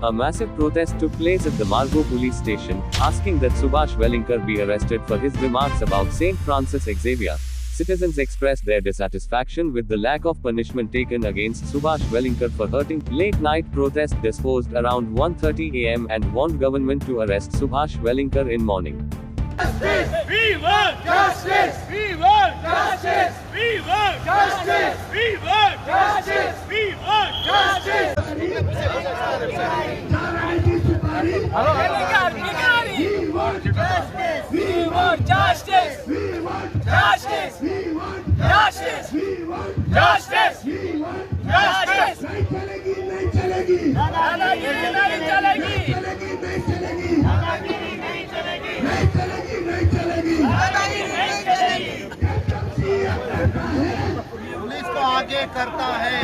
A massive protest took place at the Margo police station, asking that Subhash Wellinkar be arrested for his remarks about St. Francis Xavier. Citizens expressed their dissatisfaction with the lack of punishment taken against Subhash Wellinkar for hurting. Late-night protest disposed around 1:30 a.m. and want government to arrest Subhash Wellinkar in morning. Justice! We want justice! We want justice! We want justice! We want justice! We want justice! We want justice! We want justice! We want justice! We want justice! We want justice! We want justice! नहीं चलेगी नहीं चलेगी नहीं चलेगी नहीं चलेगी नहीं चलेगी नहीं चलेगी नहीं चलेगी नहीं चलेगी पुलिस को आगे करता है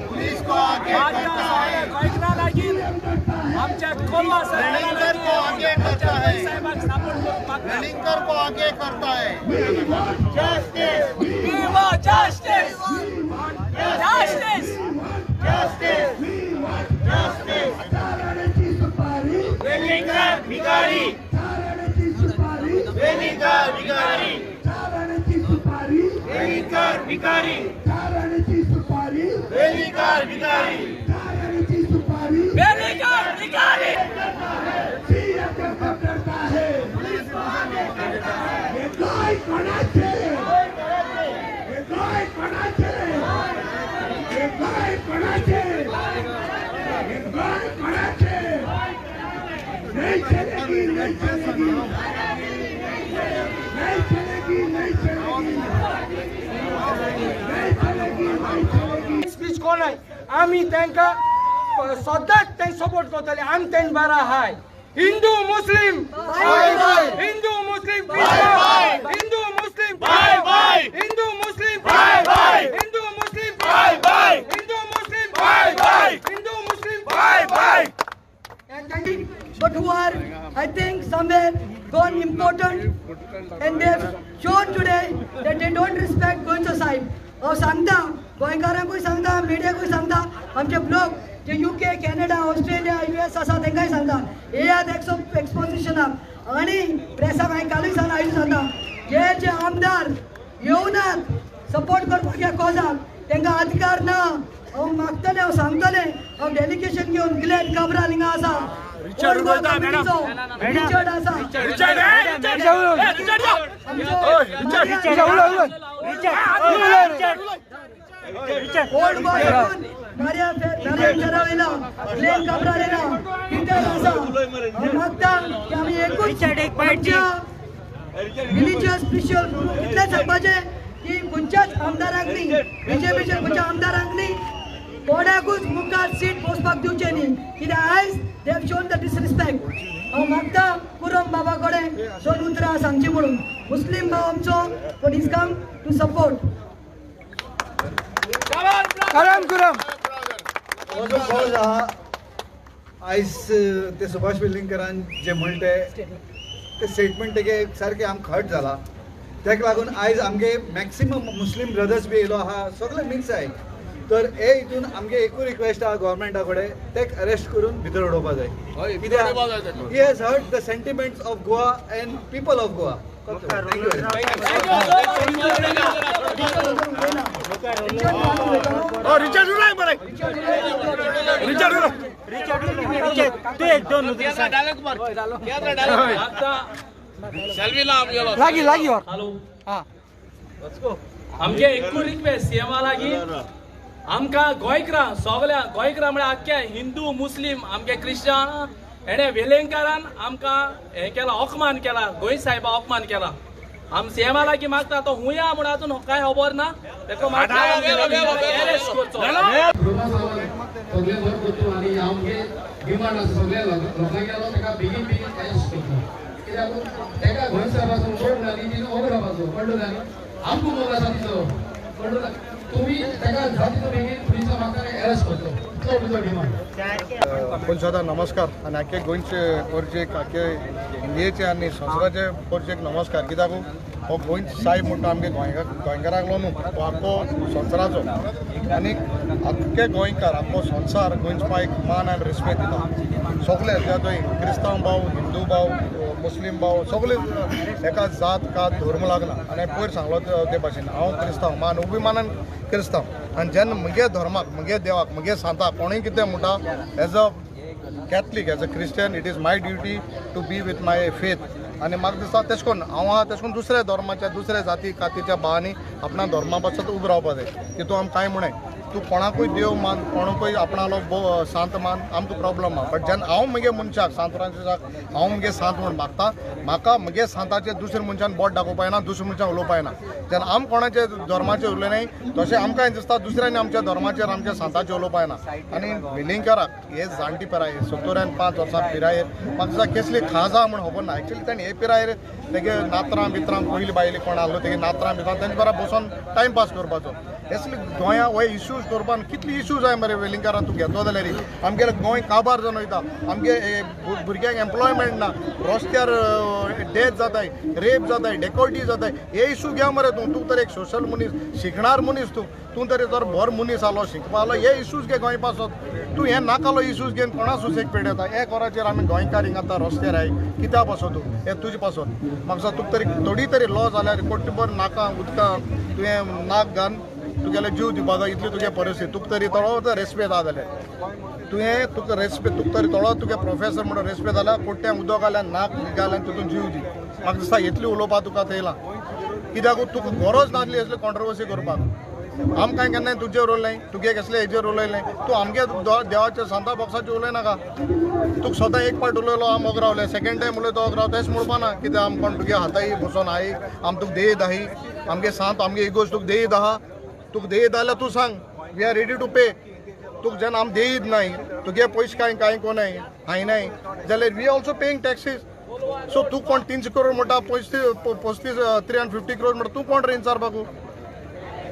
पुलिस को आगे करता है वेलिंकर को आगे करता है वेलिंकर को आगे करता है justice we want justice justice justice we want justice वेलिंकर भिखारी वेलिंकर भिखारी वेलिंकर भिखारी वेलिंकर भिखारी वेलिंकर भिखारी नहीं चलेगी नहीं चलेगी नहीं चलेगी नहीं चलेगी नहीं चलेगी नहीं चलेगी स्पीच कोण आहे आम्ही त्यांना सदांच ते सपोर्ट करतले आम्ही त्यांना बरा हाय हिंदू मुस्लिम बाय बाय हिंदू मुस्लिम बाय हिंदू मुस्लिम बाय बाय हिंदू मुस्लिम बाय बाय हिंदू मुस्लिम बाय बाय हिंदू मुस्लिम बाय बाय हिंदू मुस्लिम बाय बाय but who are, I think, somewhere gone important, and they've shown today that they don't respect गोंयचो साहेब. सांगता गोंयकारांकूय सांगता मिडियाकूय सांगता आमचे ब्लॉग जे UK कॅनडा ऑस्ट्रेलिया US आसा तांकांय सांगता येयात एक्सपोजिशनाक आनी प्रेसाक हांवें कालूय सांगला आयज सांगता जे आमदार येवनात सपोर्ट करपाक ह्या कॉजाक तांकां अधिकार ना. हांव मागतलें हांव सांगतलें हांव डेलिगेशन घेवन ग्लेड काब्राल हिंगा आसा रिचर्ड आसा ओल्ड बॉय मारिया फेरावेला ग्लेड काब्राल येला पीटर आसा मागता की आमी एकूच रिलिजियस स्पिरिच्युअल इतलें सांगपाचें की खंयच्याच आमदारांक न्ही बीजेपीच्या खंयच्या आमदारांक न्ही कोणाकूच मुखार सीट पोसपाक दिवचें न्ही कित्याक आयज they have shown the disrespect. हांव मागता कुरम बाबा कडेन दोन उतरां सांगची म्हणून मुस्लीम भाव आमचो but is come to support. आयज ते सुभाष वेलिंकरान जे म्हणले ते स्टेटमेंट तेगे सारकें आमकां हर्ट जाला. ताका लागून आयज आमगे मॅक्सिमम मुस्लीम ब्रदर्स बी येयलो आहा सगळे मिक्स आहाय. तर हे हितून आमगे एकूच रिक्वेस्ट आहा गव्हर्मेंटा कडेन तेक अरेस्ट करून भितर उडोवपा जाय कित्याक he has hurt the sentiments of Goa and people of Goa. आमगे एकू रिक्वेस्ट सीएमा लागी आमकां गोंयकारां सगळ्या गोंयकारां म्हळ्यार आख्या हिंदू मुस्लीम आमगे क्रिश्चन हेणे वेलिंकरान आमकां हें केला अपमान केला गोंय साहेबा अपमान केला. आम सीएमा लागी मागता तो हुंया म्हणून अजून कांय खबर ना तेका मागता अरेस्ट करचो. सगळे वर्क करतो आनी आमगे डिमांड आसा सगळ्या लोकांगेलो तेका बेगीन बेगीन अरेस्ट करता कित्याक तेका गोंय साहेबाचो वोट घाली तिने ओवर रावपाचो कळ्ळो जाली आमकां मोग आसा तिचो कळ्ळो तुम्ही तेका जातीचो बेगीन पुलिसा म्हाका अरेस्ट करतो तो तुजो डिमांड. पंचायता नमस्कार आनी आख्खे गोंयचे पोरचेक आख्खे इंडियेचे आनी संवसाराचे पोरचेक नमस्कार कित्याक हो गोंय साहेब म्हणटा आमगे गोंयकाराक लागून तो आख्खो संवसाराचो आनी आख्खे गोंयकार आख्खो संवसार गोंयचपाक मान आनी रिस्पेक्ट दिता सगळे त्या थंय क्रिस्तांव भाव हिंदू भाव मुस्लीम भाव सगळे एका जात कात धर्म लागला आनी पयर सांगलो ते भाशेन हांव क्रिस्तांव मान अभिमानान क्रिस्तांव आनी जेन्ना म्हगे धर्माक म्हगे देवाक म्हगे सांताक कोणूय कितें म्हणटा as a Catholic, as a Christian, it is my duty to be with my faith. आणि म्हाका दिसता तेश कोन्न हांव आहा तेश कोन्न दुसऱ्या धर्माच्या दुसऱ्या जाती कातीच्या भावांनी आपणा धर्मा पासत उबो रावपा जाय तितू आम कांय म्हणय तूं कोणाकूय देव मान कोणाकूय आपणालो सांत मान आमकां प्रॉब्लम आहा बट जेन्ना हांव म्हगे मनशाक सांत फ्रांसिसाक हांव म्हगे सांत म्हूण मागता म्हाका म्हगे सांताचे दुसऱ्या मनशान बोट दाखोवपाक ना दुसऱ्या मनशाक उलोवपाक ना जेन्ना आम कोणाचे धर्माचेर उलयनाय तशें आमकांय दिसता दुसऱ्यांनी आमच्या धर्माचेर आमच्या सांताचेर उलोवपाक ना आनी वेलिंगकाराक हे जाणटी पिरायेर 70-5 वर्सां पिरायेर म्हाका दिसता कसली खाज आहा म्हूण खबर ना एक्चुअली ताणें हे पिरायेर तेगे नात्रां बित्रां पयलीं बायली कोण आहलो तेगे नात्रां बित्रां तेंचे बरा बसून टायम पास करपाचो असले गोंया हो इश्यूज करपान कितले इश्यूज आहाय मरे वेलिंगकारान तूं घेतो जाल्यार आमगेले गोंय काबार जावन वयता आमगे भुरग्यांक एम्प्लॉयमेंट ना रस्त्यार डेथ जाताय रेप जाताय डेकोर्टी जाताय हे इश्यू घ्या मरे तूं तर एक सोशल मनीस शिकणार मनीस तूं तरी तर भर मनीस आलो शिकपा आलो हे इश्यूज घे गोंय पासत तूं हे नाकालो इश्यूज घेवन कोणा सुसेक पेडयता हे कोराचेर आमी गोंयकार हिंग आतां रस्त्यार आहाय कित्या पासत तूं हे तुजे पासत म्हाका तुका तरी थोडी तरी लॉ जाल्यार कोट्टीभर नाका उदकां तुवें नाक घान तुगेले जीव दिवपाचो इतली तुगे परिस्थिती तुका तरी थोडो रेस्पेद आहा जाल्यार तुवें तुका रेस्पेद तुका तरी थोडो तुगे प्रोफेसर म्हणून रेस्पेद जाल्यार कोट्ट्यांक उदक घाल्यार नाक घाल्यार तितून जीव दी म्हाका दिसता इतली उलोवपाक तुका थंयला कित्याक तुका गरज नासली असली कॉन्ट्रोवर्सी करपाक आम कांय केन्नाय तुजेर उलयलें तुगे कसले हेजेर उलयलें तूं आमगे देवाच्या सांता बॉक्साचेर उलयनाका तुका सदां एक पाट उलयलो आम वोग रावले सेकेंड टायम उलयता वोग राव तेच म्हणपा ना कित्याक आम कोण तुगे हाताय बसून आहाय आम तुका देयत आहाय आमगे सांत आमगे इगोज तुका देयत आहा तुका देयत जाल्यार तूं सांग वी आर रेडी टू पे तुका जेन्ना आम देयत नाय तुगे पयशे कांय कोनाय हायनाय जाल्यार we also paying taxes so तूं कोण 300 करोड म्हणटा 35 350 करोड म्हणटा तूं कोण रे विचारपाकू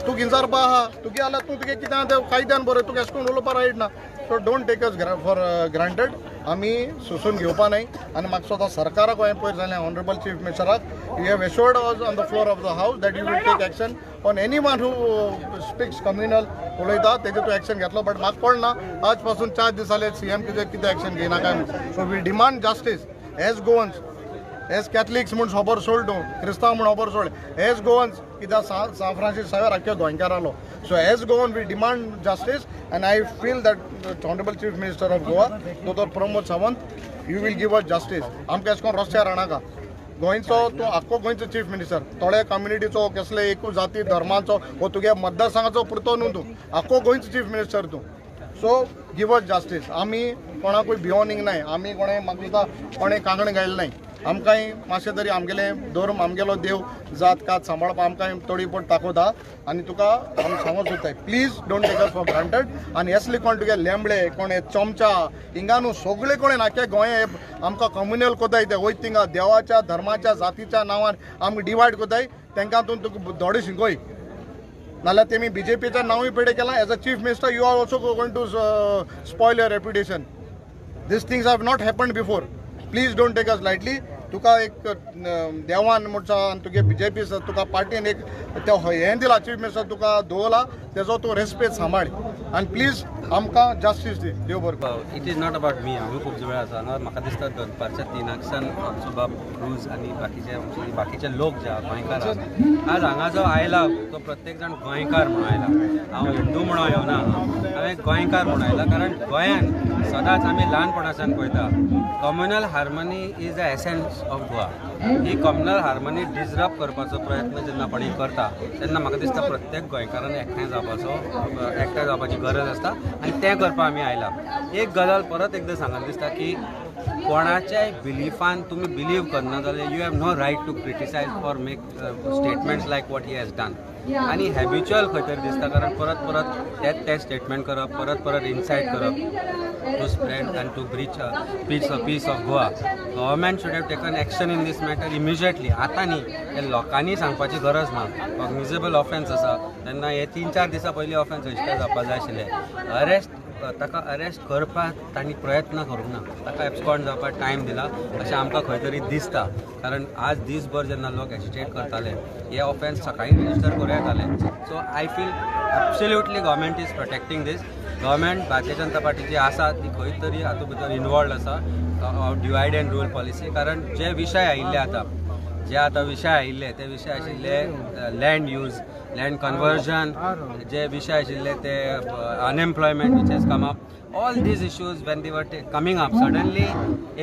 तुका विचारपा आहा तुगे जाल्यार तूं तुगे कितें कायद्यान बरें तुका अशें करून उलोवपा रायट ना so don't take us for granted आमी सोसून घेवपा न्हय आनी म्हाका स्वता सरकाराक हांवें पयर जालें ऑनरेबल चीफ मिनिस्टराक you have assured us on the floor of the house that you will take action on anyone who speaks communal उलयता तेजेर तूं एक्शन घेतलो बट म्हाका कळना आज पासून 4 दीस जाले सीएम कितें एक्शन घेयना काय so we demand justice as Goans as Catholics म्हूण खबर सोड तूं क्रिस्तांव म्हूण खबर सोड एज गोवन्स कित्याक सान फ्रांसीस साहेब आख्या गोंयकार आलो so as Goan we demand justice and I feel that honourable chief minister of Goa दोतोर Pramod Sawant you will give us justice आमकां अशें करून रस्त्यार हाडनाका गोंयचो तूं आख्खो गोंयचो चीफ मिनिस्टर थोड्या कम्युनिटीचो कसले एकूच जाती धर्माचो वो तुगे मतदारसंघाचो पुरतो न्हू तूं आख्खो गोंयचो चीफ मिनिस्टर तूं सो गिव अस जस्टीस आमी कोणाकूय भिवोनींग नाय आमी कोणें म्हाका दिसता कोणें कांगण घायलें नाय आमकांय मातशें तरी आमगेले धर्म आमगेलो देव जात कात सांबाळपा आमकांय थोडी पोट ताकोता आनी तुका आमी सांगूंक सोदताय please don't take us for granted आनी असले कोण तुगे लेंबळे कोण चमचा हिंगा न्हू सगळे कोणें नाके गोंय आमकां कम्युनल कोताय ते वयत थिंगा देवाच्या धर्माच्या जातीच्या नांवान आमकां डिवायड कोताय तांकां तुका धोडे शिकोय नाल्यार तेमी बीजेपीच्या नांवूय पेडे केलां as a chief minister you are also going to spoil your reputation these things have not happened before please don't take us lightly तुका एक देवान म्हणटा आनी तुगे बीजेपी तुका पार्टीन एक हें दिला चीफ मिनिस्टर तुका दवरला तेजो तूं रेस्पेद सांबाळ आनी प्लीज आमकां जस्टीस दी देव बरो it is not about me हांव खूब वेळ आसा हांगा म्हाका दिसता दनपारच्या 3:00 आमचो बाब क्रूज आनी बाकीचे लोक जे गोंयकार आज हांगा जो आयला तो प्रत्येक जाण गोंयकार म्हणून आयला हांव हिंदू म्हणून येवना हांवें गोंयकार म्हणून आयला कारण गोंयान सदांच आमी ल्हानपणासान पळयता communal harmony is the essence of Goa he communal harmony disturb करपाचो प्रयत्न जेन्ना कोणी करता तेन्ना म्हाका दिसता प्रत्येक गोंयकारान एकठांय जावपाची गरज आसता आनी तें करपाक आमी आयला एक गजाल परत एकदां सांगून दिसता की कोणाच्याय बिलिफान तुमी बिलीव करना जाल्यार you have no right to criticise for make statements like what he has done आनी हॅबिच्युअल खंय तरी दिसता कारण परत तेच स्टेटमेंट करप परत इन्सायट करप to spread and to breach peace of Goa. Government should have taken action in this matter immediately. आता न्ही हे लोकांनी सांगपाची गरज ना. कॉग्निजेबल ऑफेन्स आसा तेन्ना हे 3-4 दिसां पयलीं ऑफेन्स रजिस्टर जावपाक जाय आशिल्ले. ताका अरेस्ट करपाक तांणी प्रयत्न करूंक ना. ताका एब्सकॉन्ड जावपाक टायम दिला अशें आमकां खंय तरी दिसता. कारण आज दीसभर जेन्ना लोक एजिटेट करताले हे ऑफेन्स सकाळीं रजिस्टर करूं येताले. So I feel absolutely government is protecting these. Government Bharatiya Janata party जी आसा ती खंय तरी हातूंत भितर इनवॉल्ड आसा डिवायड एंड रूल पॉलिसी. कारण जे विशय आयिल्ले आतां विशय आयिल्ले ते विशय आशिल्ले लँड यूज, लँड कन्वर्जन, जे विशय आशिल्ले ते unemployment which has come up. All these issues when they were coming up suddenly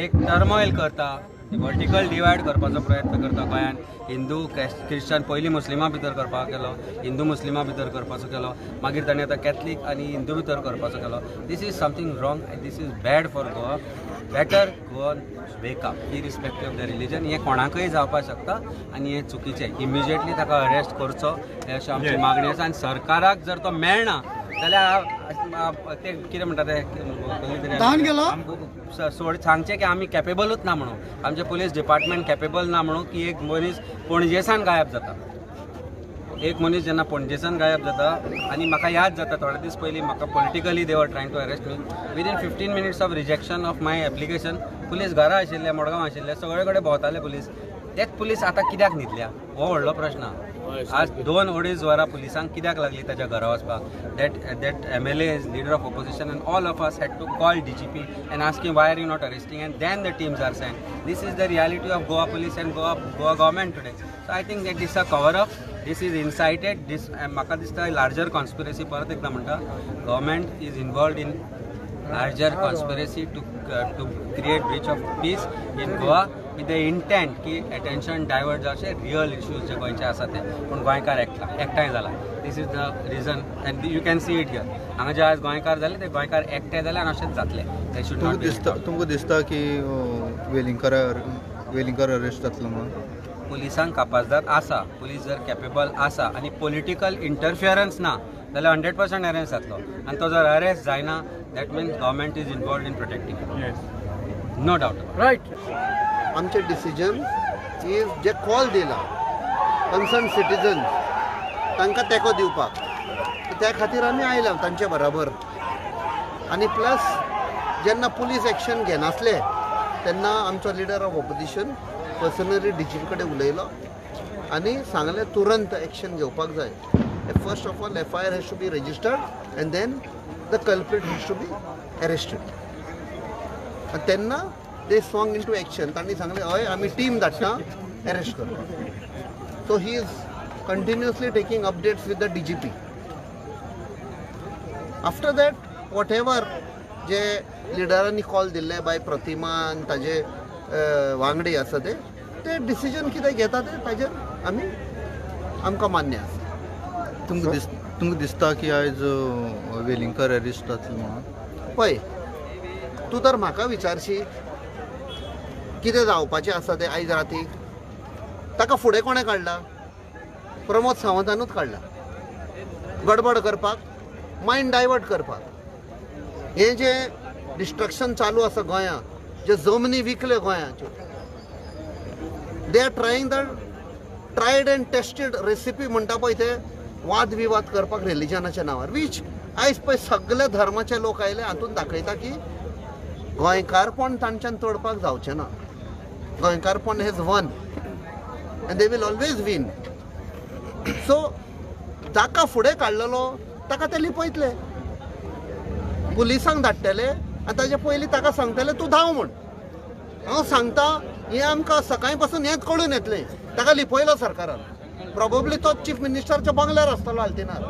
एक टर्मोइल करता, वर्टिकल डिवायड करपाचो प्रयत्न करता गोंयान. हिंदू क्रिश्चन पयलीं मुस्लिमां भितर करपाक केलो, हिंदू मुस्लिमां भितर करपाचो केलो, मागीर ताणें आतां कॅथलीक आनी हिंदू भितर करपाचो केलो. This is something wrong and this is bad for Goa. Better Goan wake up irrespective of the religion. हें कोणाकय जावपाक शकता आनी हें चुकीचें. इमिजिएटली ताका अरेस्ट करचो हे अशी आमची मागणी आसा. आनी सरकाराक जर तो मेळना जाल्यार ते कितें म्हणटा ते सोड सांगचें की आमी कॅपेबलूच ना म्हणून, आमचें पुलीस डिपार्टमेंट कॅपेबल ना म्हणून की एक मनीस पणजेसान गायब जाता. एक मनीस जेन्ना पणजेसान गायब जाता आनी म्हाका याद जाता थोडे दीस पयलीं म्हाका politically they were trying to arrest me. Within 15 minutes of rejection of my application police घरा आशिल्ले, मडगांव आशिल्ले, सगळे कडेन भोंवताले पुलीस. तेच पुलीस आतां कित्याक न्हिदल्या हो व्हडलो प्रश्न. आज 2-2.5 वरां पुलिसांक कित्याक लागली ताच्या घरा वचपाक. that MLA is leader of opposition and all of us had to call DGP and ask him why are you not arresting, and then the teams are sent. This is the reality of Goa police and Goa government today. So I think that this is a cover up, this is incited, this म्हाका दिसता larger conspiracy. परत एकदा म्हणटा government is involved in larger conspiracy to create breach of peace in Goa with the intent की attention divert जावचे real issues जे गोंयचे आसा ते. पूण गोंयकार एकठांय जाला. This is the reason and you can see it here. हांगा जे आज गोंयकार जाले ते गोंयकार एकठांय जाले आनी अशेंच जातले. ते शुड नॉट. तुमकां दिसता की वेलिंगकर अरेस्ट जातलो म्हणून? पुलिसांक कापाजदार आसा, पुलीस जर कॅपेबल आसा आनी पॉलिटिकल इंटरफियरन्स ना जाल्यार 100% अरेस्ट जातलो. आनी तो जर अरेस्ट जायना that means government is involved in protecting. No doubt. Right. आमचे डिसिजन इज जे कॉल दिला कन्सर्न सिटीजन तांकां तेंको दिवपाक, त्या खातीर आमी आयल्या तांचे बराबर. आनी प्लस जेन्ना पुलीस एक्शन घेनासले तेन्ना आमचो leader of opposition personally DGP कडेन उलयलो आनी सांगलें तुरंत एक्शन घेवपाक जाय. First of all FIR has to be registered and then the culprit has to be arrested. आनी तेन्ना they swung into action. तांणी सांगलें हय आमी टीम धाडटा अरेस्ट करपाक. So he is continuously taking updates with the DGP. After that, whatever जे लिडरांनी call दिल्ले बाय प्रतिमा आनी ताजे वांगडी आसा ते डिसिजन कितें घेता ते ताजेर आमकां मान्य आसा. तुमकां दिसता की आयज वेलिंगकर अरेस्ट जातलो म्हणून? पळय तूं तर म्हाका विचारशी कितें जावपाचें आसा तें आयज राती. ताका फुडें कोणें काडला? प्रमोद सावंतानूच काडला. गडबड करपाक, मायंड डायवर्ट करपाक. हें जे डिस्ट्रक्शन चालू आसा गोंयांत, जे जमनी विकले गोंयाच्यो, they are trying the tried and tested recipe म्हणटा पळय ते वाद विवाद करपाक रिलिजनाच्या नांवार. वीच आयज पळय सगळे धर्माचे लोक आयले हातूंत दाखयता की गोंयकारपण तांच्यान तोडपाक जावचें ना. गोंयकारपण has won and they will always win. So ताका फुडें काडलेलो ताका ते लिपयतले, पुलिसांक धाडटले आनी ताचे पयलीं ताका सांगतले तूं धांव म्हूण. हांव सांगता हें आमकां सकाळी पासून हेंच कळून येतलें. ताका लिपयलो सरकारान. प्रोबेबली तोच चीफ मिनिस्टरच्या बंगल्यार आसतलो आल्तिनार.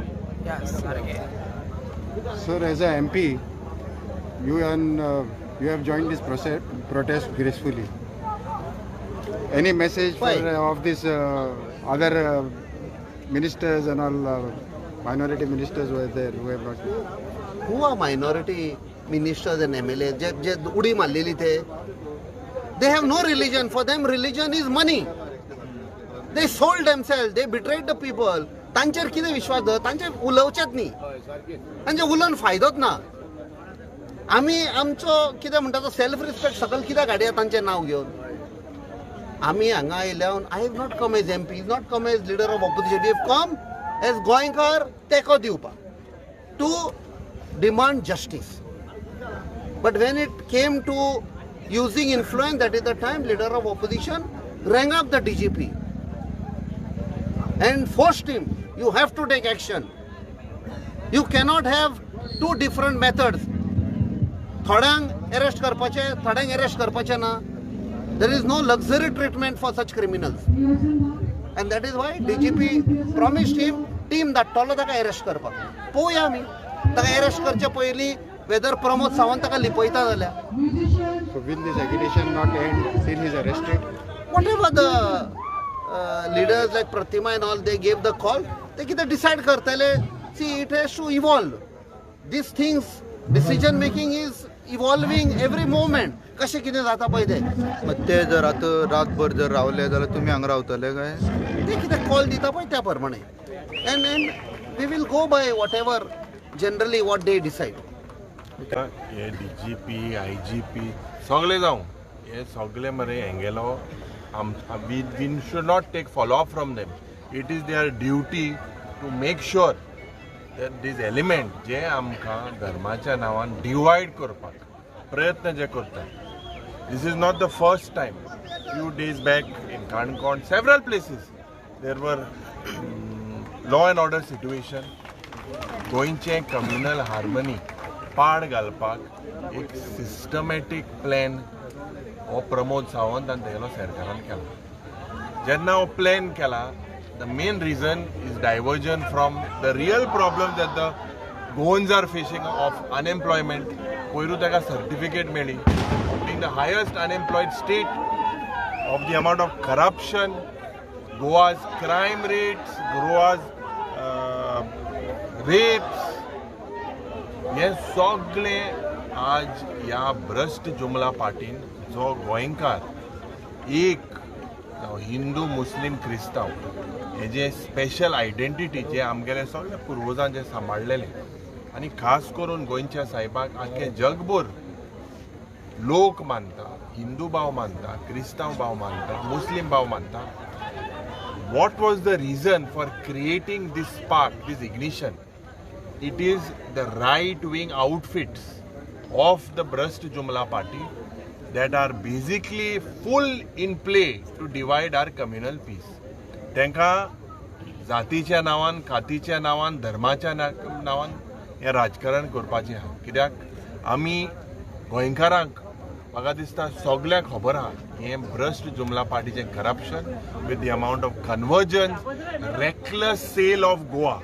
Sir, as a MP, you have joined this protest gracefully. Any message for of this other ministers and all minority ministers who are there who have not? Who are minority ministers and MLA? जे उडी मारलेली ते, they have no religion. For them religion is money. They sold themselves. They betrayed the people. तांचेर कितें विश्वास दवर? तांचे उलोवचेच न्ही. तांचे उलोवन फायदोच ना. आमी आमचो कितें म्हणटा तो सेल्फ रिस्पेक्ट सकल कित्याक हाडया तांचें नांव घेवन. आमी हांगा आयल्यावन I have not come as MP, not come as leader of opposition, we have come as गोंयकार तेंको दिवपाक to demand justice. But when it came to using influence, that is the time leader of opposition rang up the DGP and forced him, you have to take action. You cannot have two different methods. Thodang arrest karpache, thodang arrest karpache na. There is no luxury treatment for such criminals. And that is why DGP promised him team that tolo taka arrest karpak. Poya mi taka arrest karche पयली whether Pramod Sawant taka lipoita जाल्या. So will this agitation not end till he is arrested? Whatever the leaders like Pratima and all, they gave the call, they can decide kartale. See, it has to evolve. These things, decision making is evolving every moment. कशें कितें जाता पळय तें. ते जर आतां रातभर जर रावले जाल्यार तुमी हांगा रावतले काय? ते कितें कॉल दिता पळय त्या प्रमाणे. And we will go by whatever generally what they decide. हे DGP, IGP सगळे जावं हे सगळे मरे हेंगेलो we should not take follow up from them. It is their duty to make sure that this element जे आमकां धर्माच्या नांवान डिवायड करपाक प्रयत्न जे करता. This is not the first time. Few days back in Kankon, several places there were law and order situation. गोंयचे communal harmony पाड घालपाक एक सिस्टमॅटीक प्लॅन हो प्रमोद सावंत आनी तेगेलो सरकारान केला. जेन्ना हो प्लॅन केला, the main reason is diversion from the real problem that the Goans are facing of unemployment. पयरू ताका सर्टिफिकेट मेळ्ळी, being the highest unemployed state, of the amount of corruption, Goa's crime rates, Goa's rapes, हे सगळे आज ह्या भ्रष्ट जुमला पार्टीन जो गोंयकार एक हिंदू मुस्लीम क्रिस्तांव हेजे स्पेशल आयडेंटिटी जे आमगेले सगळे पुर्वजां जे सांबाळलेले आनी खास करून गोंयच्या साहेबाक आख्खे जगभर लोक मानता, हिंदू भाव मानता, क्रिस्तांव भाव मानता, मुस्लीम भाव मानता. What was the region for creating this spark, this ignition? It is the right-wing outfits of the Bhrasht Jumla party that are basically full in play to divide our communal peace. Tenka जातीच्या नावान, खातीच्या नावान, धर्माच्या नावान हे राजकारण करपाचें आहा. कित्याक आमी गोंयकारांक म्हाका दिसता सगळ्यांक खबर आहा हे भ्रश्ट जुमला पार्टीचें corruption with the amount of conversions, reckless sale of Goa.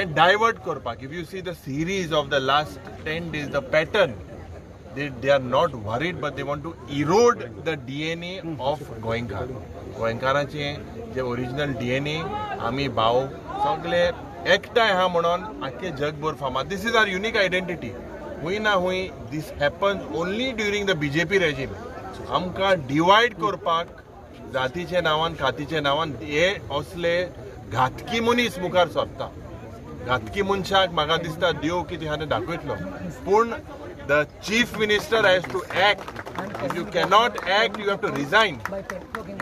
And divert korpak. If you see the series of the last 10 days, the pattern, they are not worried, but they want to erode the DNA of Goenkar. Goenkaraचे जे original DNA आमी भाव सगळे एकठांय हा म्हणून आख्खे जगभर फामाद. This is our unique identity. हुई ना हुई this happens only during the BJP regime. आमकां डिवायड करपाक जातीचे नावान, खातीचे नावान हे असले घातकी मनीस मुखार सरता. घातकी मनशाक म्हाका दिसता देव कितें हांवें दाखयतलो. पूण the chief minister has to act. If you cannot act, you have to resign.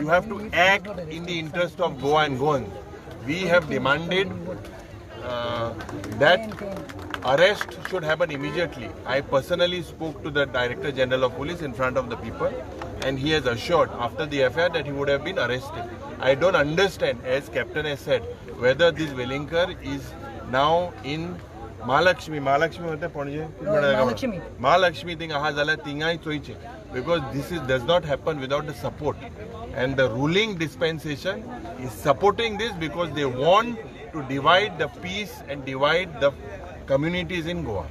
You have to act in the interest of Goa and Goans. We have demanded that arrest should happen immediately. I personally spoke to the Director General of Police in front of the people, and he has assured after the affair that he would have been arrested. I don't understand, as Captain has said, whether this Velinkar is now in Mahalakshmi होते पणजे Mahalakshmi thing aha jala tingai choiche, because this does not happen without the support, and the ruling dispensation is supporting this because they want to divide the peace and divide the communities in Goa.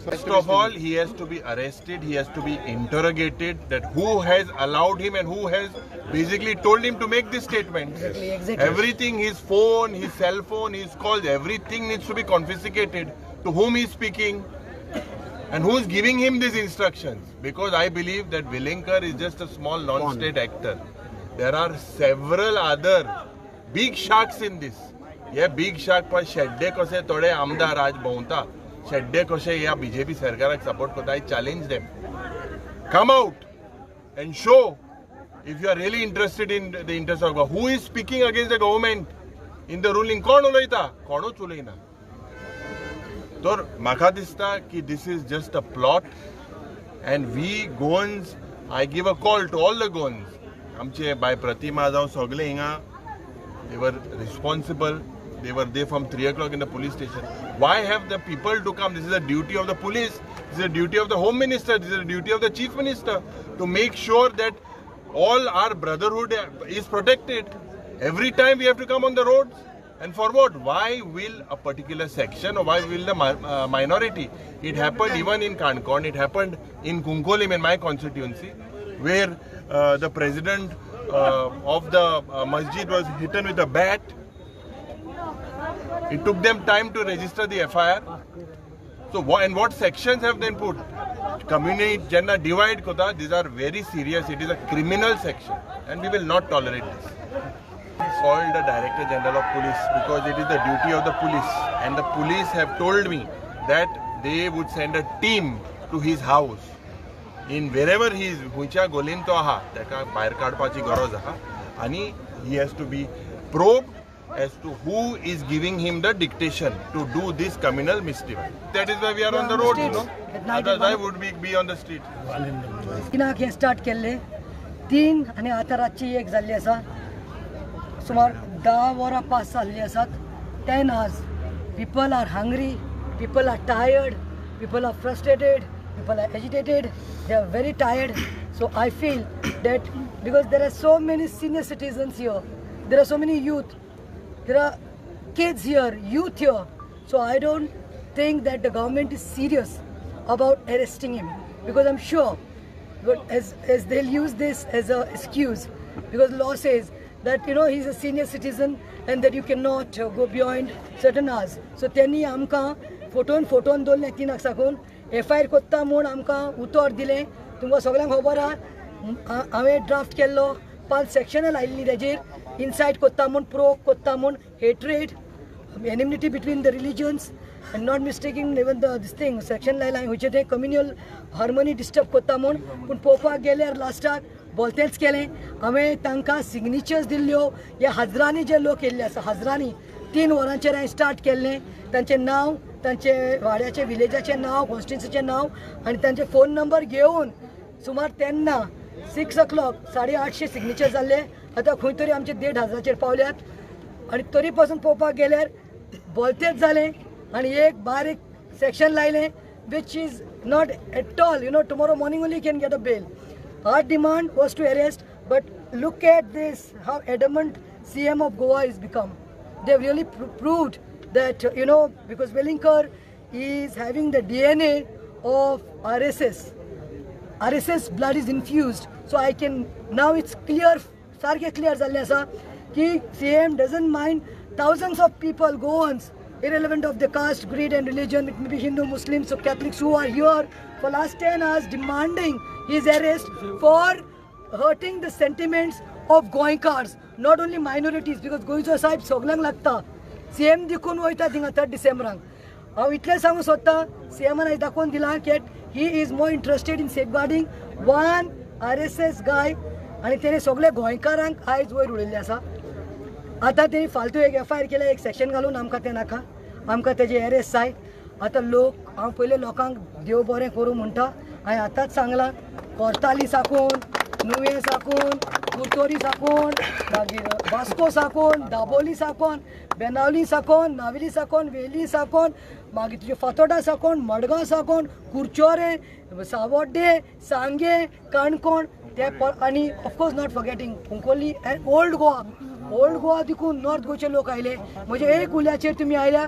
First of all, he has to be arrested, he has to be interrogated, that who has allowed him and who has basically told him to make this statement. Exactly. Everything, his phone, his cell phone, his calls, everything needs to be confiscated. To whom he is speaking and who is giving him these instructions. Because I believe that Velinkar is just a small non-state actor. There are several other big sharks in this. हे big shark पर शेड्डे कसे थोडे आमदार आज भोंवता शेड्डे कशे ह्या BJP सरकाराक support करता. I challenge them, come out and show if you are really interested in the interest of God. Who is speaking against the government in the ruling? कोण उलयता? कोणूच उलयना. तर म्हाका दिसता की this is just a plot and we Goans, I give a call to all the Goans. आमचे bye प्रतिमा जावं सगळे हिंगा, they were responsible. They were there from 3 o'clock in the police station. Why have the people to come? This is a duty of the police. This is a duty of the Home Minister. This is a duty of the Chief Minister to make sure that all our brotherhood is protected. Every time we have to come on the roads. And for what? Why will a particular section or why will the minority? It happened even in Kankon. It happened in Kunkolim in my constituency, where the president of the masjid was hit with a bat. It took them time to register the FIR. So what sections have they put? Community gender divide kota. These are very serious. It is a criminal section, and we will not tolerate this. Called the Director General of Police because it is the duty of the police, and the police have told me that they would send a team to his house in wherever he is. Huicha golin to aha. Teka bhayar kadpachi garoz aha, ani he has to be probed as to who is giving him the dictation to do this criminal mischief. That is why we are on the road, you know. Otherwise, why would we be on the street? किनाक हे start केल्ले 3 आणि आता रातची 1 जाल्ली आसा. सुमार 10 वरां pass जाल्ली आसात. 10 hours. People are hungry. People are tired. People are frustrated. People are agitated. They are very tired. So I feel that because there are so many senior citizens here, there are so many youth. There are kids here, youth here. So I don't think that the government is serious about arresting him, because I'm sure, but as they'll use this as an excuse, because law says that he's a senior citizen and that you cannot go beyond certain hours. So त्यांनी आमकां फोटोन दवरलें 3 साकून FIR कोत्ता म्हूण आमकां उतर दिलें. तुमकां सगळ्यांक खबर आहा, हांवें ड्राफ्ट केल्लो 5 सेक्शनां लायिल्लीं तेजेर. Incite kotta mun, pro kotta mun, hatred, enmity between the religions, and not mistaking even this thing section line which is communal harmony disturb kotta mun. Pun popa गेल्यार लास्टाक बोलतेच केलें. हांवें तांकां सिग्नेचर्स दिल्ल्यो. ह्या हजरांनी जे लोक येयल्ले आसा, हजरांनी 3 वरांचेर हांवें स्टार्ट केल्लें. तांचें नांव, तांचे वाड्याचे विलेजाचें नांव, कॉन्स्टिट्युन्सीचें नांव आनी तांचे फोन नंबर घेवन सुमार तेन्ना 6 o'clock 850 सिग्नेचर जाल्ले. आतां खंय तरी आमचे 1,500 पावल्यात. आनी तरी पासून पळोवपाक गेल्यार बोलतेच जालें आनी एक बारीक सेक्शन लायलें which is not at all, tomorrow morning only can get a bail. Our demand was to arrest, but look at this, how adamant CM of Goa has become. They've really proved that, because Velinkar is having the DNA of RSS. RSS blood is infused. So I can, now it's clear, sarke clear zalle asa ki CM doesn't mind thousands of people, Goans, irrelevant of the caste, creed and religion. It may be Hindu, Muslims or Catholics who are here for last 10 hours demanding his arrest for hurting the sentiments of Goinkars, not only minorities, because Goincho Sahib soglang lagta. CM dikun वयता थिंगा 3rd December. हांव इतलें सांगूं सोदता, CM आयज दाखोवन दिलां की he is more interested in safeguarding one RSS guy आनी तेणे सगळे गोंयकारांक आयज वयर उडयल्ले आसा. आतां तेणी फालतू एक FIR केल्या, एक सेक्शन घालून आमकां तें नाका, आमकां तेजे अरेस्ट जाय. आतां लोक, हांव पयले लोकांक देव बरें करूं म्हणटा. हांवें आतांच सांगलां, कोर्ताली साकून, नुवें साकून, कुर्तोरी साकून, मागीर वास्को साकून, दाबोली साकून, बेनावली साकून, नावेली साकून, वेली साकून, मागीर तुजे फातोर्डा साकून, मडगांव साकून, कुर्चोरे, सावड्डे, सांगे, काणकोण, ते आनी of course not forgetting Cuncolim and old Goa देखून नॉर्थ गोचे लोक आयले. म्हजे एक उल्याचेर तुमी आयल्या.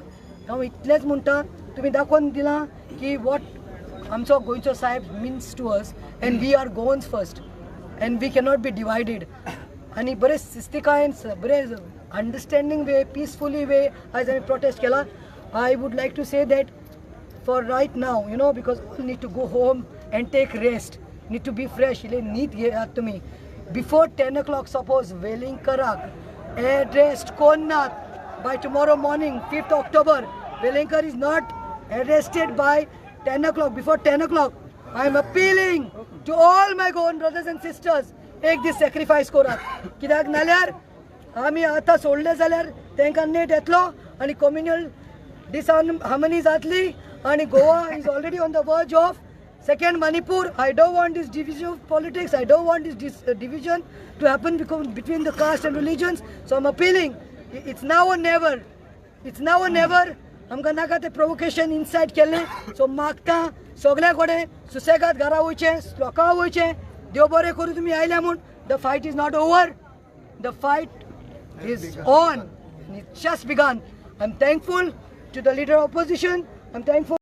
हांव इतलेंच म्हणटा, तुमी दाखोवन दिलां की वॉट आमचो गोंयचो साहेब means to us, and we are Goans first and we cannot be divided. आनी बरे शिस्तिकायेन, बरे अंडरस्टँडींग वे, पीसफुली वे आयज आमी प्रोटेस्ट केला. I would like to say that for right now, because all need to go home and take rest, need to be fresh, need to me. Before 10 o'clock, suppose Velinkarak addressed Konnath by tomorrow morning, 5th October, Velinkar is not arrested by 10 o'clock. Before 10 o'clock, I am appealing to all my Goan brothers and sisters, एक दीस sacrifice करात. कित्याक नाल्यार आमी आतां सोडले जाल्यार तांकां net येतलो आनी कम्युनल डिसहार्मनी जातली आनी Goa is already on the वर्ज of second Manipur. I don't want this division of politics. I don't want this division to happen between the caste and religions. So I'm appealing. It's now or never. It's now or never. आमकां नाका ते provocation inside केल्ले. So मागता सगळ्या कडेन सुसेगाद घरा वयचें, लोकां वयचें. देव बरें करूं तुमी आयल्या म्हूण. The fight is not over. The fight is on. It's just begun. I'm thankful to the leader of opposition. I'm thankful